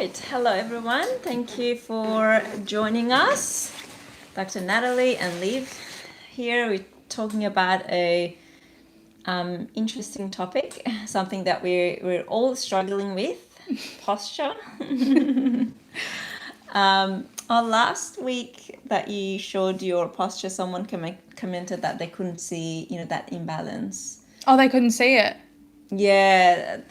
right. Hello, everyone. Thank you for joining us. Dr. Natalie and Liv here. We're talking about a interesting topic, something that we're all struggling with, posture. Last week that you showed your posture, someone commented that they couldn't see, that imbalance. Oh, they couldn't see it. Yeah,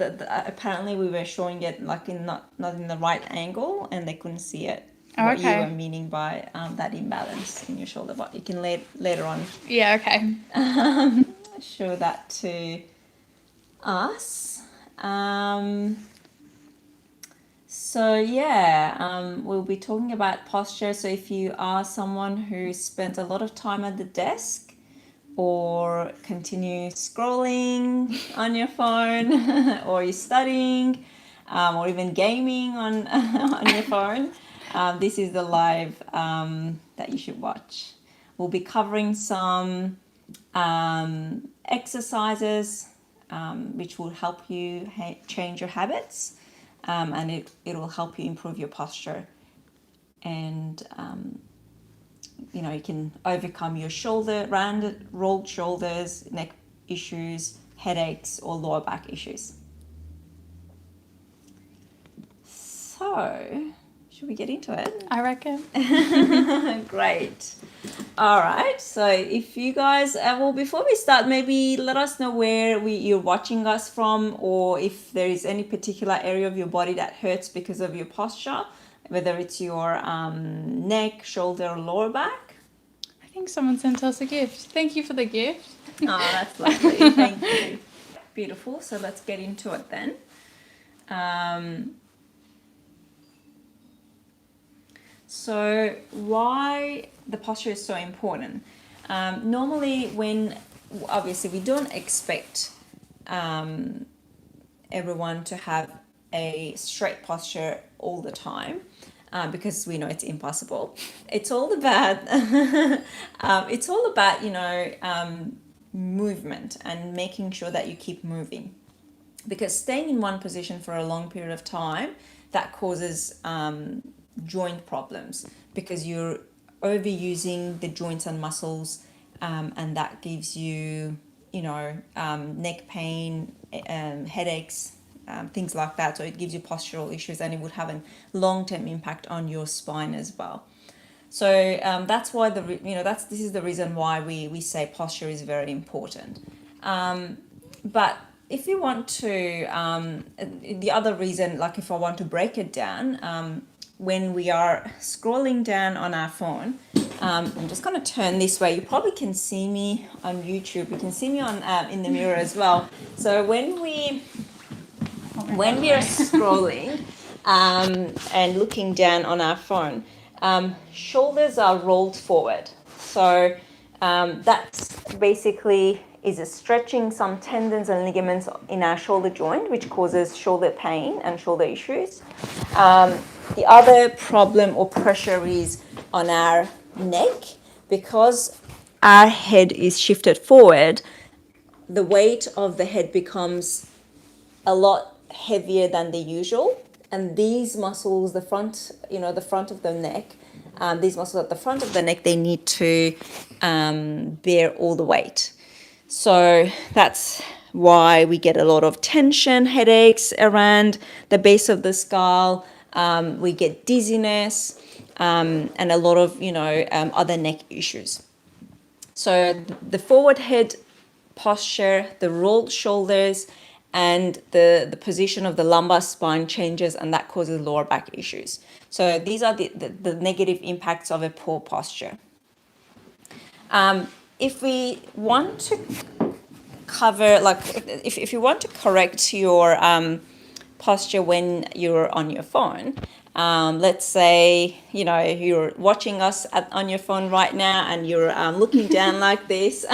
apparently we were showing it like not in the right angle, and they couldn't see it. Oh, What you were okay. meaning by that imbalance in your shoulder, but you can later on Yeah, okay. show that to us. We'll be talking about posture. So if you are someone who spends a lot of time at the desk, or continue scrolling on your phone, or you're studying, or even gaming on on your phone, this is the live that you should watch. We'll be covering some exercises which will help you change your habits, and it will help you improve your posture, and you can overcome your rolled shoulders, neck issues, headaches, or lower back issues. So, should we get into it? I reckon. Great. All right. So, if you guys, before we start, maybe let us know where you're watching us from, or if there is any particular area of your body that hurts because of your posture, whether it's your neck, shoulder, or lower back. I think someone sent us a gift. Thank you for the gift. Oh, that's lovely. Thank you. Beautiful. So let's get into it then. So why the posture is so important? Normally, obviously we don't expect everyone to have a straight posture all the time. Because we know it's impossible. It's all about movement and making sure that you keep moving. Because staying in one position for a long period of time, that causes joint problems, because you're overusing the joints and muscles, and that gives you neck pain, headaches, things like that. So it gives you postural issues, and it would have a long-term impact on your spine as well. So that's why this is the reason why we say posture is very important. But if you want to, the other reason, like if I want to break it down, when we are scrolling down on our phone, I'm just going to turn this way. You probably can see me on YouTube. You can see me on in the mirror as well. So when we are scrolling and looking down on our phone, shoulders are rolled forward. So that's basically is stretching some tendons and ligaments in our shoulder joint, which causes shoulder pain and shoulder issues. The other problem or pressure is on our neck, because our head is shifted forward. The weight of the head becomes a lot heavier than the usual, and these muscles, the front of the neck, these muscles at the front of the neck, they need to bear all the weight. So that's why we get a lot of tension, headaches around the base of the skull. We get dizziness, and a lot of other neck issues. So the forward head posture, the rolled shoulders, and the position of the lumbar spine changes, and that causes lower back issues. So these are the negative impacts of a poor posture. If we want to cover, like if you want to correct your posture when you're on your phone, let's say you're watching us on your phone right now, and you're looking down like this.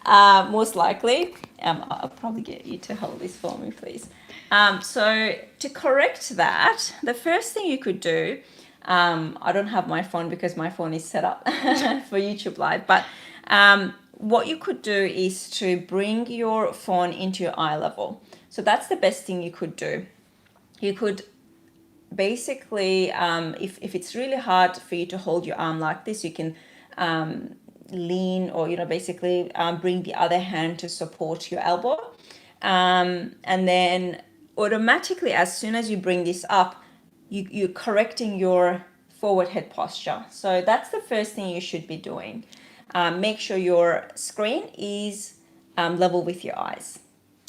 Most likely, I'll probably get you to hold this for me, please. So to correct that, the first thing you could do, I don't have my phone because my phone is set up for YouTube Live, but what you could do is to bring your phone into your eye level. So that's the best thing you could do. You could basically, if it's really hard for you to hold your arm like this, you can lean, or basically bring the other hand to support your elbow, and then automatically, as soon as you bring this up, you're correcting your forward head posture. So that's the first thing you should be doing. Make sure your screen is level with your eyes.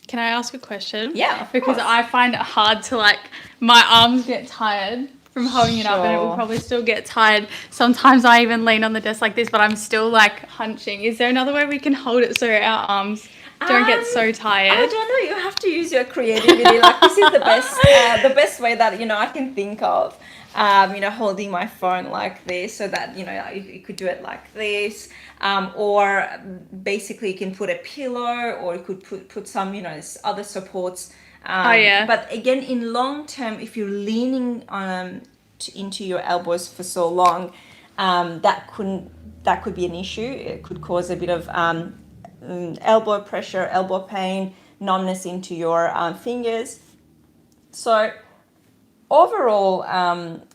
Can I ask a question? Yeah, of Because course. I find it hard to, like, my arms get tired from holding it up, and it will Sure. probably still get tired. Sometimes I even lean on the desk like this, but I'm still like hunching. Is there another way we can hold it so our arms don't get so I tired? don't know. You have to use your creativity. Like, this is the best way that I can think of. Holding my phone like this, so that you could do it like this, or basically you can put a pillow, or you could put some other supports. Oh, yeah. But again, in long term, if you're leaning into your elbows for so long, that could be an issue. It could cause a bit of elbow pressure, elbow pain, numbness into your fingers. So overall,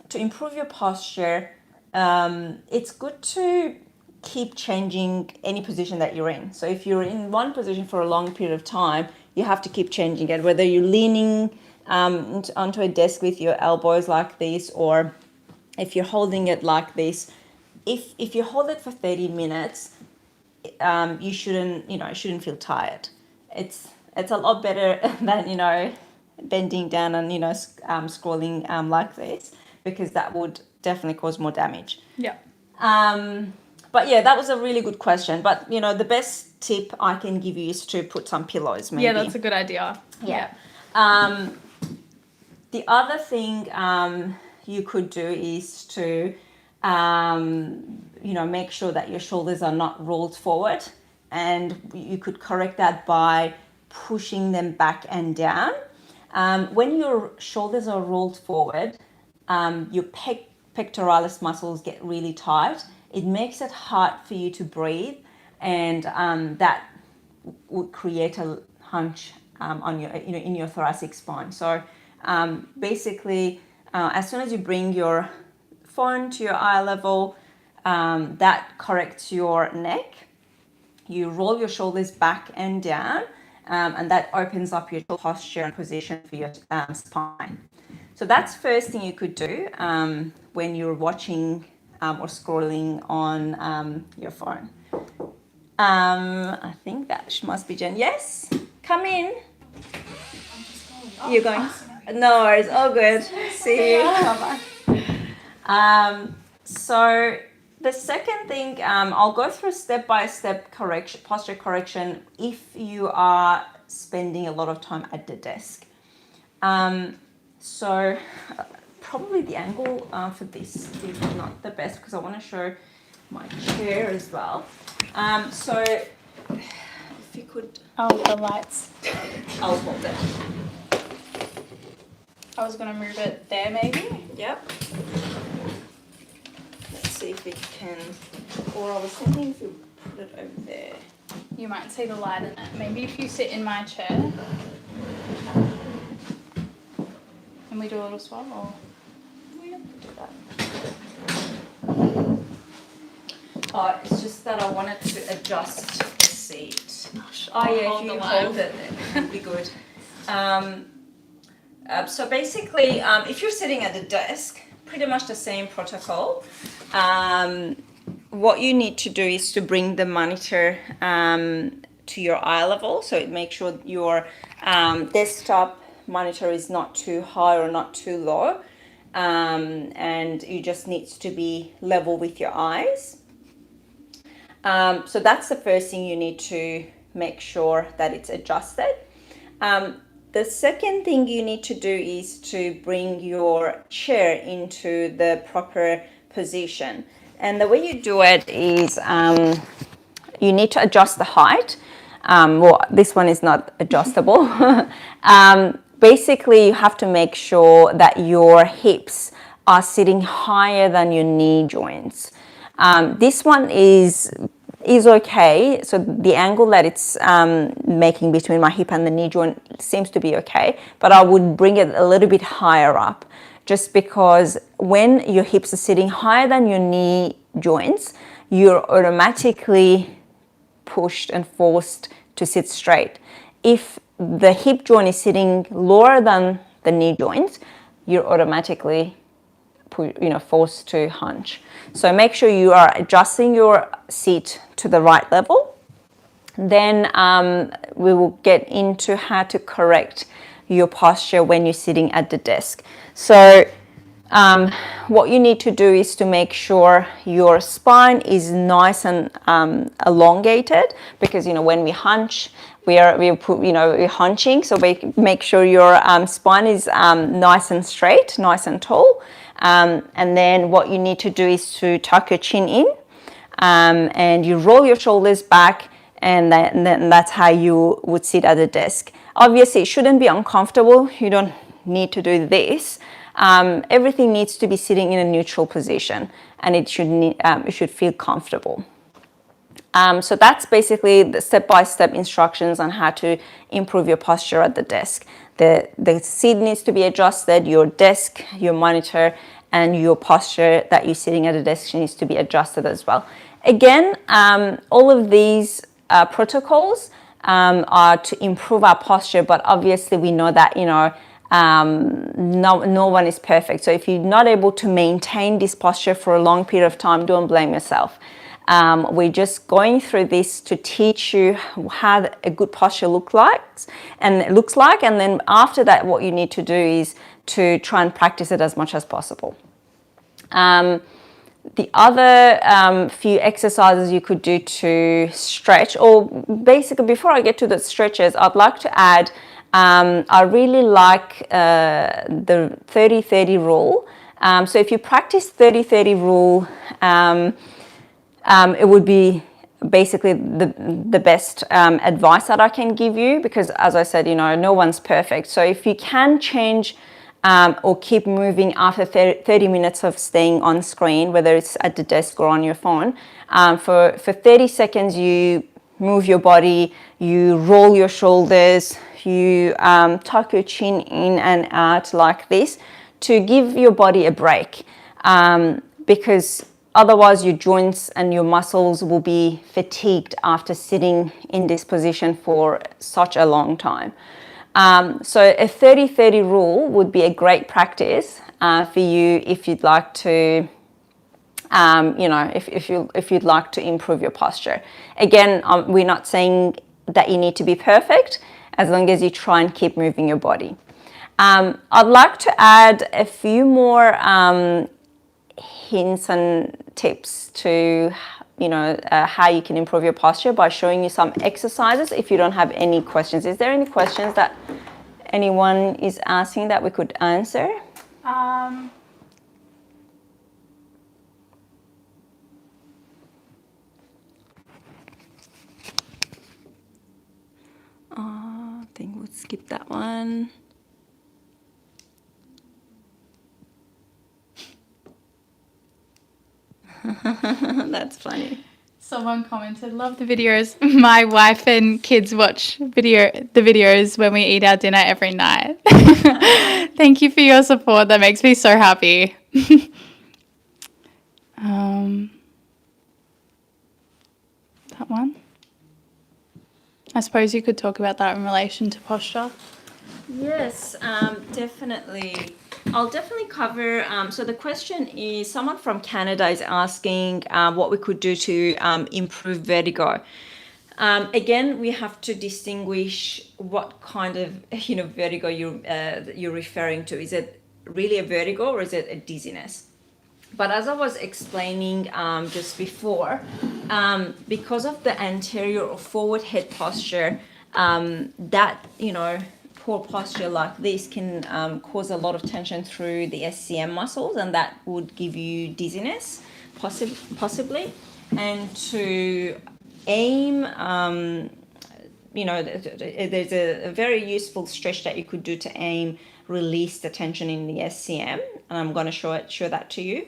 to improve your posture, it's good to keep changing any position that you're in. So if you're in one position for a long period of time, you have to keep changing it, whether you're leaning onto a desk with your elbows like this, or if you're holding it like this. If you hold it for 30 minutes, you shouldn't feel tired. It's a lot better than bending down and scrolling like this, because that would definitely cause more damage. Yeah. But yeah, that was a really good question. But the best tip I can give you is to put some pillows, maybe. Yeah, that's a good idea. Yeah. The other thing you could do is to make sure that your shoulders are not rolled forward, and you could correct that by pushing them back and down. When your shoulders are rolled forward, your pectoralis muscles get really tight. It makes it hard for you to breathe, and that would create a hunch on your in your thoracic spine. So basically, as soon as you bring your phone to your eye level, that corrects your neck. You roll your shoulders back and down, and that opens up your posture and position for your spine. So that's first thing you could do when you're watching or scrolling on your phone. I think that must be Jen. Yes, come in. You're going. No worries, all good. See you. Bye-bye. So the second thing, I'll go through step-by-step posture correction if you are spending a lot of time at the desk. So probably the angle for this is not the best, because I want to show my chair as well. So if you could... Oh, the lights. I'll hold it. I was going to move it there, maybe. Yep. Let's see if we can... Or I was thinking if you put it over there. You might see the light in it. Maybe if you sit in my chair. And we do a little swap, or? We don't do that. Oh, it's just that I wanted to adjust the seat. Oh yeah, if you hold it, it would be good. So basically, if you're sitting at the desk, pretty much the same protocol. What you need to do is to bring the monitor to your eye level. So make sure your desktop monitor is not too high or not too low. And you just needs to be level with your eyes. So that's the first thing you need to make sure that it's adjusted. The second thing you need to do is to bring your chair into the proper position. And the way you do it is you need to adjust the height. Well, this one is not adjustable. Basically, you have to make sure that your hips are sitting higher than your knee joints. This one is okay. So the angle that it's making between my hip and the knee joint seems to be okay, but I would bring it a little bit higher up. just because when your hips are sitting higher than your knee joints, you're automatically pushed and forced to sit straight. If the hip joint is sitting lower than the knee joint, you're automatically forced to hunch. So make sure you are adjusting your seat to the right level. Then we will get into how to correct your posture when you're sitting at the desk. So what you need to do is to make sure your spine is nice and elongated, because when we hunch, we're hunching, so we make sure your spine is nice and straight, nice and tall. And then what you need to do is to tuck your chin in, and you roll your shoulders back, and then that's how you would sit at the desk. Obviously, it shouldn't be uncomfortable. You don't need to do this. Everything needs to be sitting in a neutral position, and it should feel comfortable. So that's basically the step-by-step instructions on how to improve your posture at the desk. The seat needs to be adjusted, your desk, your monitor, and your posture that you're sitting at a desk needs to be adjusted as well. Again, all of these protocols are to improve our posture, but obviously we know that no one is perfect. So if you're not able to maintain this posture for a long period of time, don't blame yourself. We're just going through this to teach you how a good posture looks like, and then after that, what you need to do is to try and practice it as much as possible. The other few exercises you could do to stretch, or basically before I get to the stretches, I'd like to add, I really like the 30-30 rule. So if you practice 30-30 rule, it would be basically the best advice that I can give you, because as I said, no one's perfect. So if you can change or keep moving after 30 minutes of staying on screen, whether it's at the desk or on your phone, for 30 seconds you move your body, you roll your shoulders, you tuck your chin in and out like this, to give your body a break, because otherwise your joints and your muscles will be fatigued after sitting in this position for such a long time. So a 30-30 rule would be a great practice for you if you'd like to, if you'd like to improve your posture. Again, we're not saying that you need to be perfect, as long as you try and keep moving your body. I'd like to add a few more hints and tips to how you can improve your posture by showing you some exercises. If you don't have any questions, is there any questions that anyone is asking that we could answer? I think we'll skip that one. That's funny. Someone commented, love the videos. My wife and kids watch the videos when we eat our dinner every night. Thank you for your support. That makes me so happy. That one. I suppose you could talk about that in relation to posture. Yes, definitely. I'll definitely cover, so the question is, someone from Canada is asking what we could do to improve vertigo. Again, we have to distinguish what kind of vertigo you're referring to. Is it really a vertigo or is it a dizziness? But as I was explaining just before, because of the anterior or forward head posture, that poor posture like this can cause a lot of tension through the SCM muscles, and that would give you dizziness, possibly. And to aim, there's a very useful stretch that you could do to aim, release the tension in the SCM, and I'm going to show that to you.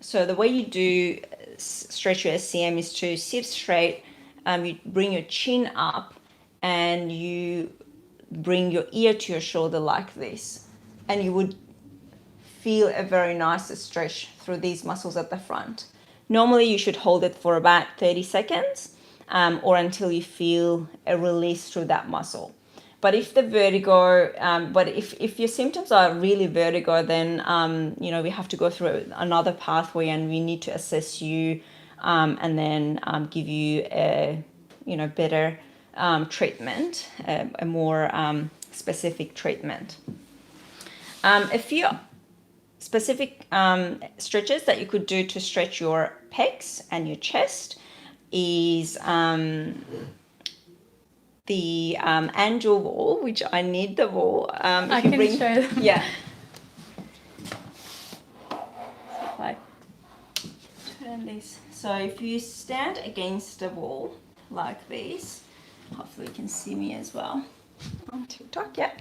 So the way you do stretch your SCM is to sit straight, you bring your chin up, and you bring your ear to your shoulder like this, and you would feel a very nice stretch through these muscles at the front. Normally you should hold it for about 30 seconds or until you feel a release through that muscle. But if the vertigo, if your symptoms are really vertigo, then, we have to go through another pathway and we need to assess you and then give you a, better treatment, a more specific treatment. A few specific stretches that you could do to stretch your pecs and your chest is the angel wall, which I need the wall. I can show them. Yeah. Like, turn this. So if you stand against the wall like this, hopefully you can see me as well on TikTok. Yeah.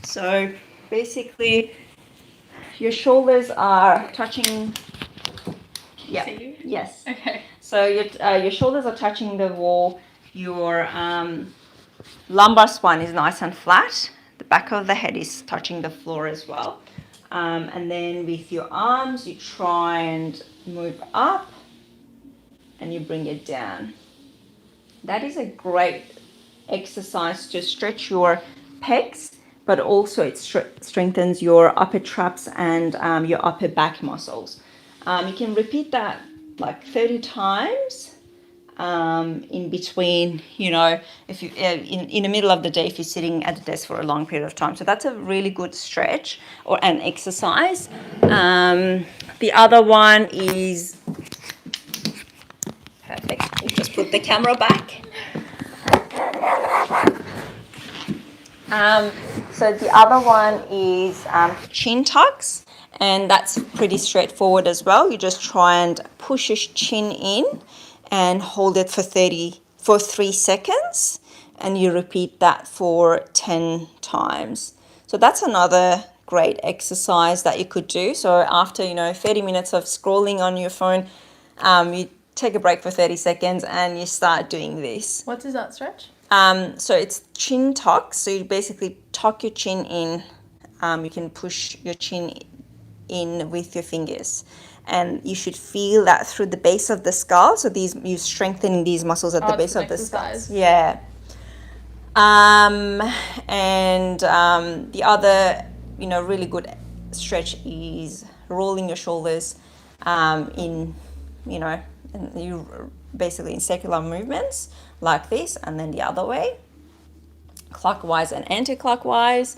So basically, your shoulders are touching. Yeah. Yes. Okay. So your shoulders are touching the wall. Your lumbar spine is nice and flat. The back of the head is touching the floor as well. And then with your arms, you try and move up and you bring it down. That is a great exercise to stretch your pecs, but also it strengthens your upper traps and your upper back muscles. You can repeat that like 30 times in between, if you in the middle of the day, if you're sitting at the desk for a long period of time. So that's a really good stretch or an exercise. The other one is perfect. You just put the camera back. So the other one is chin tucks, and that's pretty straightforward as well. You just try and push your chin in and hold it for 3 seconds, and you repeat that for 10 times. So that's another great exercise that you could do. So after 30 minutes of scrolling on your phone, you take a break for 30 seconds and you start doing this. What is that stretch? So it's chin tucks. So you basically tuck your chin in. You can push your chin in with your fingers, and you should feel that through the base of the skull. So you're strengthening these muscles at the base of the skull. Yeah. And the other, really good stretch is rolling your shoulders in you basically in circular movements like this, and then the other way, clockwise and anti-clockwise.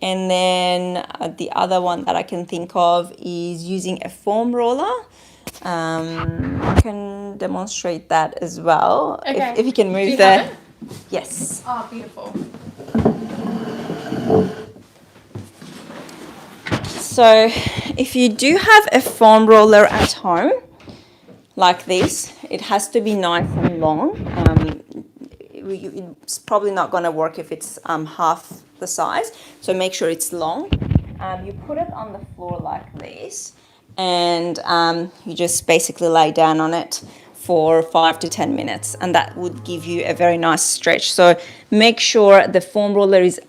And then the other one that I can think of is using a foam roller. I can demonstrate that as well. Okay. If you can move have it? Yes. Oh, beautiful. So if you do have a foam roller at home, like this, it has to be nice and long. It's probably not going to work if it's half the size, so make sure it's long. You put it on the floor like this, and you just basically lay down on it for 5 to 10 minutes, and that would give you a very nice stretch. So make sure the foam roller is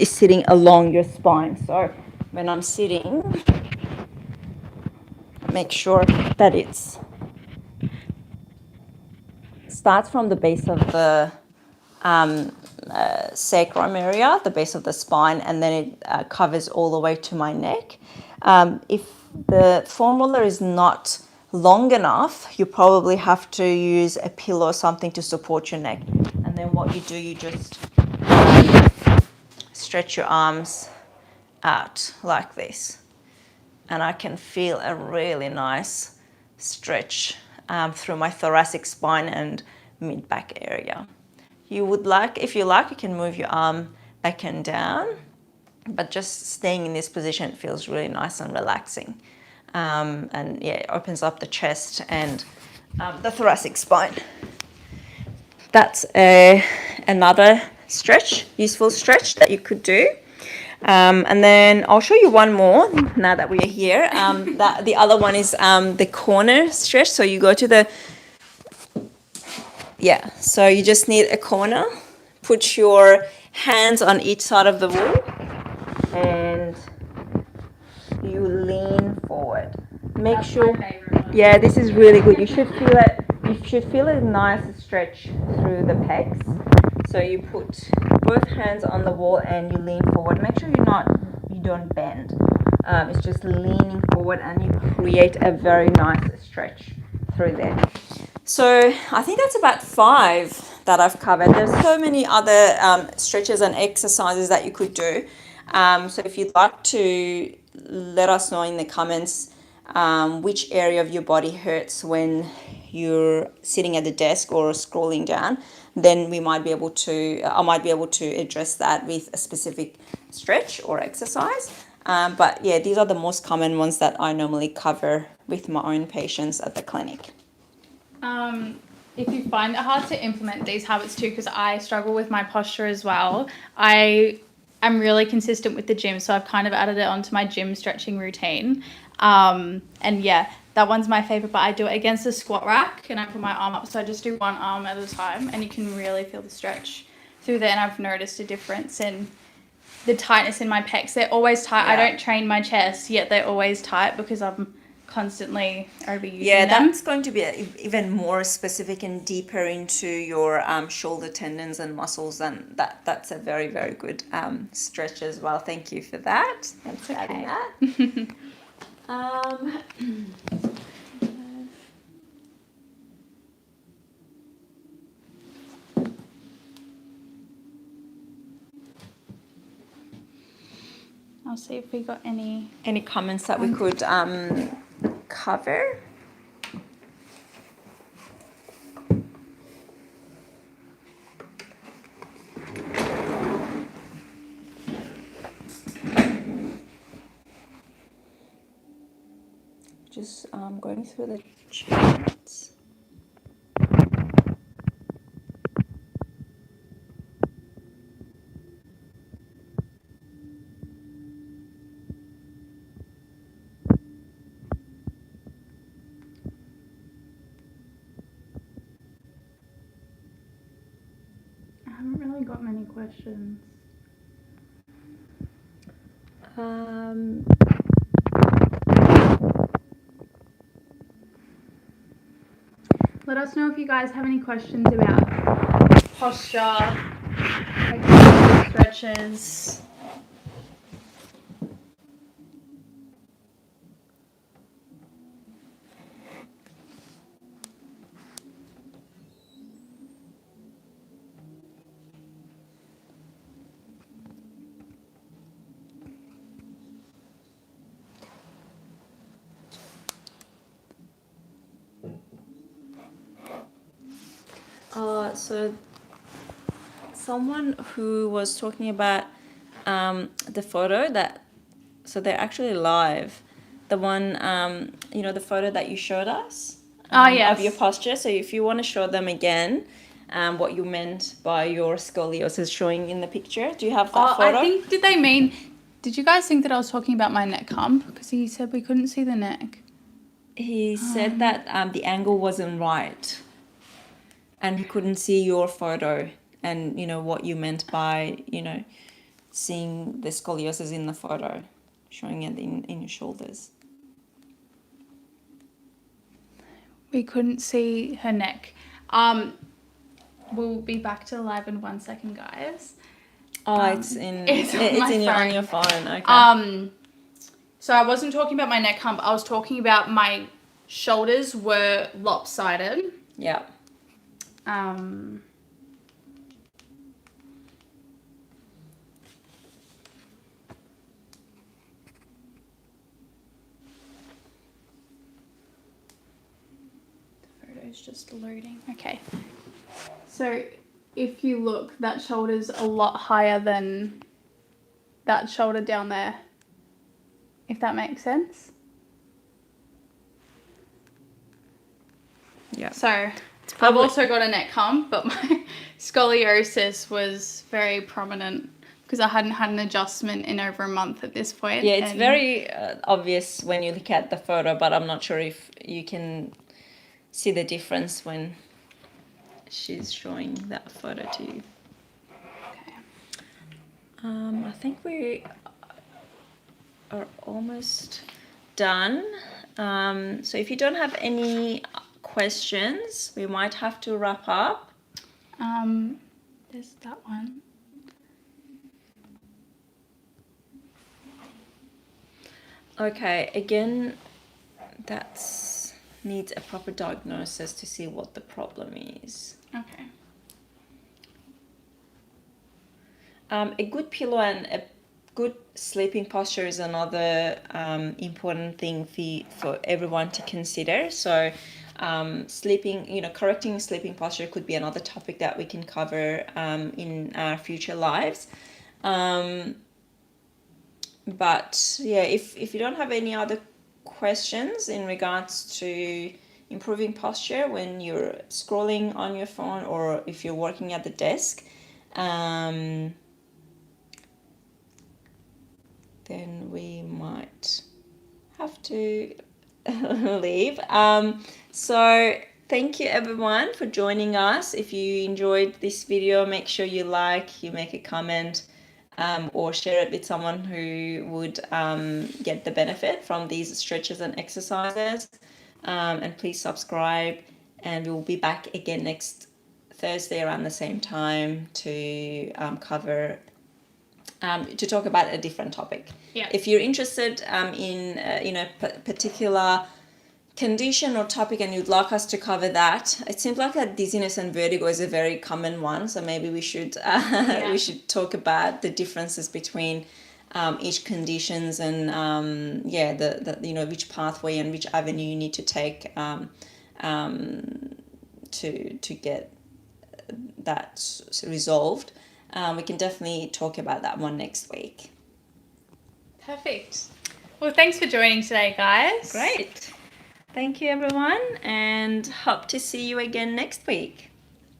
sitting along your spine. So when I'm sitting, make sure that starts from the base of the sacrum area, the base of the spine, and then it covers all the way to my neck. If the foam roller is not long enough, you probably have to use a pillow or something to support your neck. And then what you do, you just stretch your arms out like this. And I can feel a really nice stretch through my thoracic spine and mid-back area. If you like, you can move your arm back and down, but just staying in this position feels really nice and relaxing. And yeah, it opens up the chest and the thoracic spine. That's another useful stretch that you could do. And then I'll show you one more now that we are here. The other one is the corner stretch. So you go to so you just need a corner. Put your hands on each side of the wall and you lean forward. Make sure, yeah, this is really good. You should feel it. You should feel a nice stretch through the pecs. So you put both hands on the wall and you lean forward. Make sure you don't bend. It's just leaning forward, and you create a very nice stretch through there. So I think that's about 5 that I've covered. There's so many other stretches and exercises that you could do. So if you'd like to let us know in the comments which area of your body hurts when you're sitting at the desk or scrolling down, then I might be able to address that with a specific stretch or exercise. But yeah, these are the most common ones that I normally cover with my own patients at the clinic. If you find it hard to implement these habits too, because I struggle with my posture as well, I'm really consistent with the gym, so I've kind of added it onto my gym stretching routine. And yeah, that one's my favorite, but I do it against the squat rack and I put my arm up, so I just do one arm at a time, and you can really feel the stretch through there. And I've noticed a difference in the tightness in my pecs. They're always tight. Yeah. I don't train my chest, yet they're always tight because I'm constantly overusing Yeah, them. that's going to be even more specific and deeper into your shoulder tendons and muscles, and that's a very, very good stretch as well. Thank you for that. Thanks for adding that. I'll see if we got any comments that we could cover. Just going through the chats. I haven't really got many questions. Let us know if you guys have any questions about posture, stretches. So someone who was talking about the photo so they're actually live. The one, the photo that you showed us Yes. of your posture. So if you want to show them again what you meant by your scoliosis showing in the picture. Do you have that photo? I think, did you guys think that I was talking about my neck hump? Because he said we couldn't see the neck. He said that the angle wasn't right and he couldn't see your photo and, what you meant by, seeing the scoliosis in the photo, showing it in your shoulders. We couldn't see her neck. We'll be back to live in 1 second, guys. It's on your phone. Okay. So I wasn't talking about my neck hump. I was talking about my shoulders were lopsided. Yeah. The photo's just loading. Okay. So if you look, that shoulder's a lot higher than that shoulder down there, if that makes sense. Yeah. So I've also got a neck hump, but my scoliosis was very prominent because I hadn't had an adjustment in over a month at this point. Yeah, it's very obvious when you look at the photo, but I'm not sure if you can see the difference when she's showing that photo to you. Okay. I think are almost done. So if you don't have any questions, we might have to wrap up. There's that one. Okay, again, that's needs a proper diagnosis to see what the problem is. Okay. A good pillow and a good sleeping posture is another important thing for everyone to consider. So sleeping, correcting sleeping posture could be another topic that we can cover in our future lives. But yeah, if you don't have any other questions in regards to improving posture when you're scrolling on your phone or if you're working at the desk, then we might have to leave. So thank you everyone for joining us. If you enjoyed this video, make sure you make a comment, or share it with someone who would get the benefit from these stretches and exercises. And please subscribe, and we will be back again next Thursday around the same time to talk about a different topic. Yeah. If you're interested in particular condition or topic and you'd like us to cover that, it seems like that dizziness and vertigo is a very common one, so maybe we should we should talk about the differences between each conditions and the which pathway and which avenue you need to take to get that resolved. We can definitely talk about that one next week. Perfect. Well, thanks for joining today, guys. Great. Thank you, everyone, and hope to see you again next week.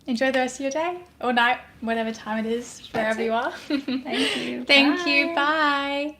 Enjoy the rest of your day or night, whatever time it is, wherever you are. Thank you. Thank you. Bye.